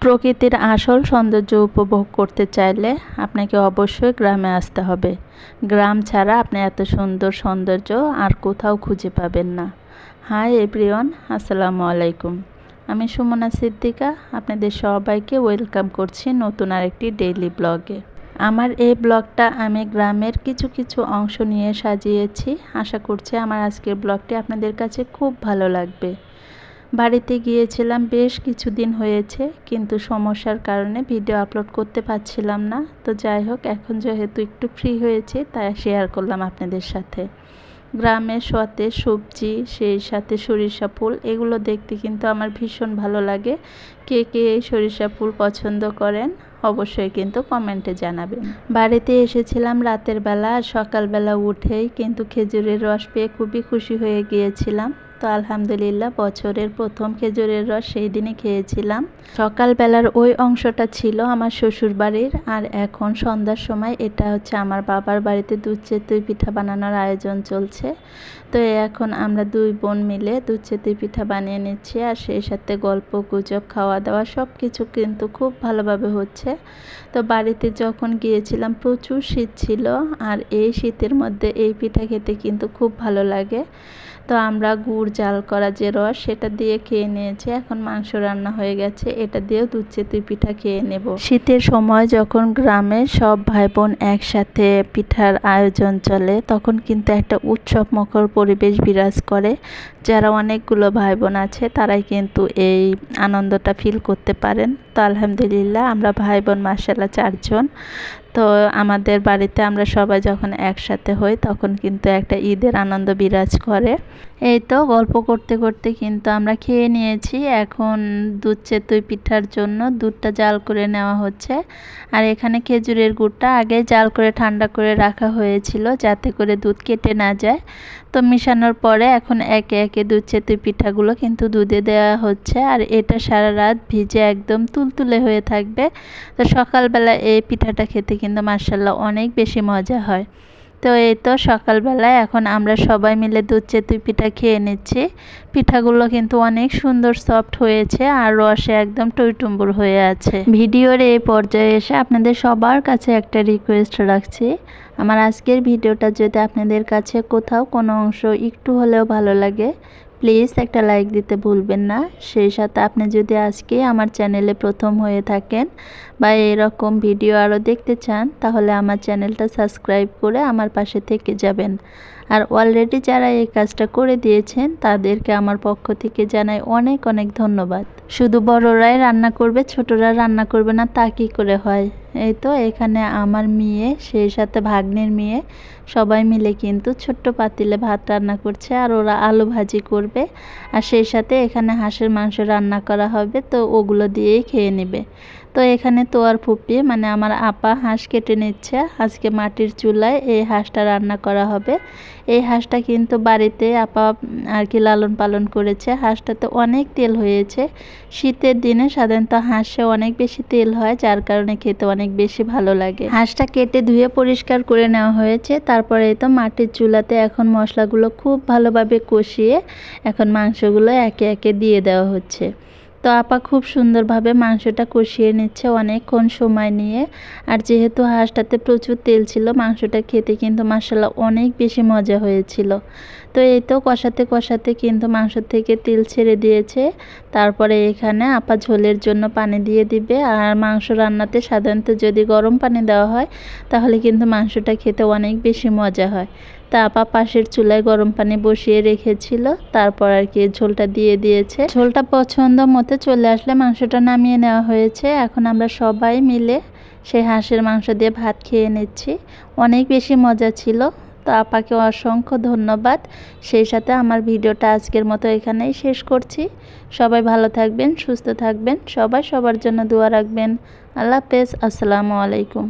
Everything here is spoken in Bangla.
প্রকৃতির আসল সৌন্দর্য উপভোগ করতে চাইলে আপনাকে অবশ্যই গ্রামে আসতে হবে। গ্রাম ছাড়া আপনি এত সুন্দর সৌন্দর্য আর কোথাও খুঁজে পাবেন না। হাই এভরিওয়ান, আসসালামু আলাইকুম। আমি সুমনা সিদ্দিকা আপনাদের সবাইকে ওয়েলকাম করছি নতুন আরেকটি ডেইলি ব্লগে। আমার এই ব্লগটা আমি গ্রামের কিছু কিছু অংশ নিয়ে সাজিয়েছি। আশা করছি আমার আজকের ব্লগটি আপনাদের কাছে খুব ভালো লাগবে। বাড়িতে গিয়েছিলাম, বেশ কিছুদিন হয়েছে, কিন্তু সমস্যার কারণে ভিডিও আপলোড করতে পারছিলাম না। তো যাই হোক, এখন যেহেতু একটু ফ্রি হয়েছে তাই শেয়ার করলাম আপনাদের সাথে। গ্রামের সতেজ সবজি, সেই সাথে সরিষা ফুল, এগুলো দেখতে কিন্তু আমার ভীষণ ভালো লাগে। কে কে এই সরিষা ফুল পছন্দ করেন অবশ্যই কিন্তু কমেন্টে জানাবেন। বাড়িতে এসেছিলাম রাতের বেলা, আর সকালবেলা উঠেই কিন্তু খেজুরের রস পেয়ে খুবই খুশি হয়ে গিয়েছিলাম। তো আলহামদুলিল্লাহ, বছরের প্রথম খেজুরের রস সেই দিনই খেয়েছিলাম। সকালবেলার ওই অংশটা ছিল আমার শ্বশুর বাড়ির, আর এখন সন্ধ্যার সময় এটা হচ্ছে আমার বাবার বাড়িতে দুধ চিতই পিঠা বানানোর আয়োজন চলছে। তো এখন আমরা দুই বোন মিলে দুধ চিতই পিঠা বানিয়ে নিচ্ছি, আর সেই সাথে গল্প গুজব, খাওয়া দাওয়া সব কিছু কিন্তু খুব ভালোভাবে হচ্ছে। তো বাড়িতে যখন গিয়েছিলাম প্রচুর শীত ছিল, আর এই শীতের মধ্যে এই পিঠা খেতে কিন্তু খুব ভালো লাগে। তো আমরা গুড় জাল করা যে রস সেটা দিয়ে খেয়ে নিয়েছি। এখন মাংস রান্না হয়ে গেছে, এটা দিয়েও দুধ চিতই পিঠা খেয়ে নেব। শীতের সময় যখন গ্রামে সব ভাই বোন একসাথে পিঠার আয়োজন চলে, তখন কিন্তু একটা উৎসব মুখর পরিবেশ বিরাজ করে। যারা অনেকগুলো ভাই বোন আছে তারাই কিন্তু এই আনন্দটা ফিল করতে পারেন। তো আলহামদুলিল্লাহ, আমরা ভাই বোন মাশাআল্লাহ 4 জন। তো আমাদের বাড়িতে আমরা সবাই যখন একসাথে হই তখন কিন্তু একটা ঈদের আনন্দ বিরাজ করে। এই তো গল্প করতে করতে কিন্তু আমরা খেয়ে নিয়েছি। এখন দুধ চিতই পিঠার জন্য দুধটা জাল করে নেওয়া হচ্ছে। আর এখানে খেজুরের গুড়টা আগে জাল করে ঠান্ডা করে রাখা হয়েছিল যাতে করে দুধ কেটে না যায়। তো মিশানোর পরে এখন একে একে দুধ চিতই পিঠাগুলো কিন্তু দুধে দেওয়া হচ্ছে, আর এটা সারা রাত ভিজে একদম তুলতুলে হয়ে থাকবে। তো সকালবেলা এই পিঠাটা খেতে কিন্তু মাশাআল্লাহ অনেক বেশি মজা হয়। তো এই তো সকালবেলায় এখন আমরা সবাই মিলে দুধ চিতই পিঠা খেয়ে নিচ্ছি। পিঠাগুলো কিন্তু অনেক সুন্দর সফট হয়েছে, আর রসে একদম টইটুম্বুর হয়ে আছে। ভিডিওর এই পর্যায়ে এসে আপনাদের সবার কাছে একটা রিকোয়েস্ট রাখছি, আমার আজকের ভিডিওটা যদি আপনাদের কাছে কোথাও কোনো অংশ একটু হলেও ভালো লাগে, প্লিজ একটা লাইক দিতে ভুলবেন না। সেই সাথে আপনি যদি আজকে আমার চ্যানেলে প্রথম হয়ে থাকেন বা এরকম ভিডিও আরও দেখতে চান, তাহলে আমার চ্যানেলটা সাবস্ক্রাইব করে আমার পাশে থেকে যাবেন। আর অলরেডি যারা এই কাজটা করে দিয়েছেন তাদেরকে আমার পক্ষ থেকে জানাই অনেক অনেক ধন্যবাদ। শুধু বড়রাই রান্না করবে, ছোটরা রান্না করবে না, তা কী করে হয়? এই তো এখানে আমার মেয়ে, সেই সাথে ভাগ্নের মেয়ে, সবাই মিলে কিন্তু ছোট্ট পাতিলে ভাত রান্না করছে, আর ওরা আলু ভাজি করবে। আর সেই সাথে এখানে হাঁসের মাংস রান্না করা হবে, তো ওগুলো দিয়েই খেয়ে নেবে। তো এখানে তোয়ার ফুপি মানে আমার আপা হাঁস কেটে নিচ্ছে। আজকে মাটির চুলায় এই হাঁসটা রান্না করা হবে। এই হাঁসটা কিন্তু বাড়িতে আপা আর কি লালন পালন করেছে। হাঁসটাতে অনেক তেল হয়েছে। শীতের দিনে সাধারণত হাঁসে অনেক বেশি তেল হয়, যার কারণে খেতে অনেক বেশি ভালো লাগে। হাঁসটা কেটে ধুয়ে পরিষ্কার করে নেওয়া হয়েছে। তারপরে এই তো মাটির চুলাতে এখন মশলাগুলো খুব ভালোভাবে কষিয়ে এখন মাংসগুলো একে একে দিয়ে দেওয়া হচ্ছে। তো আপা খুব সুন্দরভাবে মাংসটা কষিয়ে নিচ্ছে অনেকক্ষণ সময় নিয়ে। আর যেহেতু হাঁসটাতে প্রচুর তেল ছিল, মাংসটা খেতে কিন্তু মাশাআল্লাহ অনেক বেশি মজা হয়েছিল। তো এই তো কষাতে কষাতে কিন্তু মাংস থেকে তেল ছেড়ে দিয়েছে। তারপরে এখানে আপা ঝোলের জন্য পানি দিয়ে দিবে। আর মাংস রান্নাতে সাধারণত যদি গরম পানি দেওয়া হয় তাহলে কিন্তু মাংসটা খেতে অনেক বেশি মজা হয়। তা আপা পাশের চুলায় গরম পানি বসিয়ে রেখেছিল, তারপর আর কি ঝোলটা দিয়ে দিয়েছে। ঝোলটা পছন্দ মতো চলে আসলে মাংসটা নামিয়ে নেওয়া হয়েছে। এখন আমরা সবাই মিলে সেই হাঁসের মাংস দিয়ে ভাত খেয়ে নিচ্ছি। অনেক বেশি মজা ছিল। তো আপাকে অসংখ্য ধন্যবাদ। সেই সাথে আমার ভিডিওটা আজকের মতো এখানেই শেষ করছি। সবাই ভালো থাকবেন, সুস্থ থাকবেন, সবাই সবার জন্য দোয়া রাখবেন। আল্লাহ হাফেজ, আসসালামু আলাইকুম।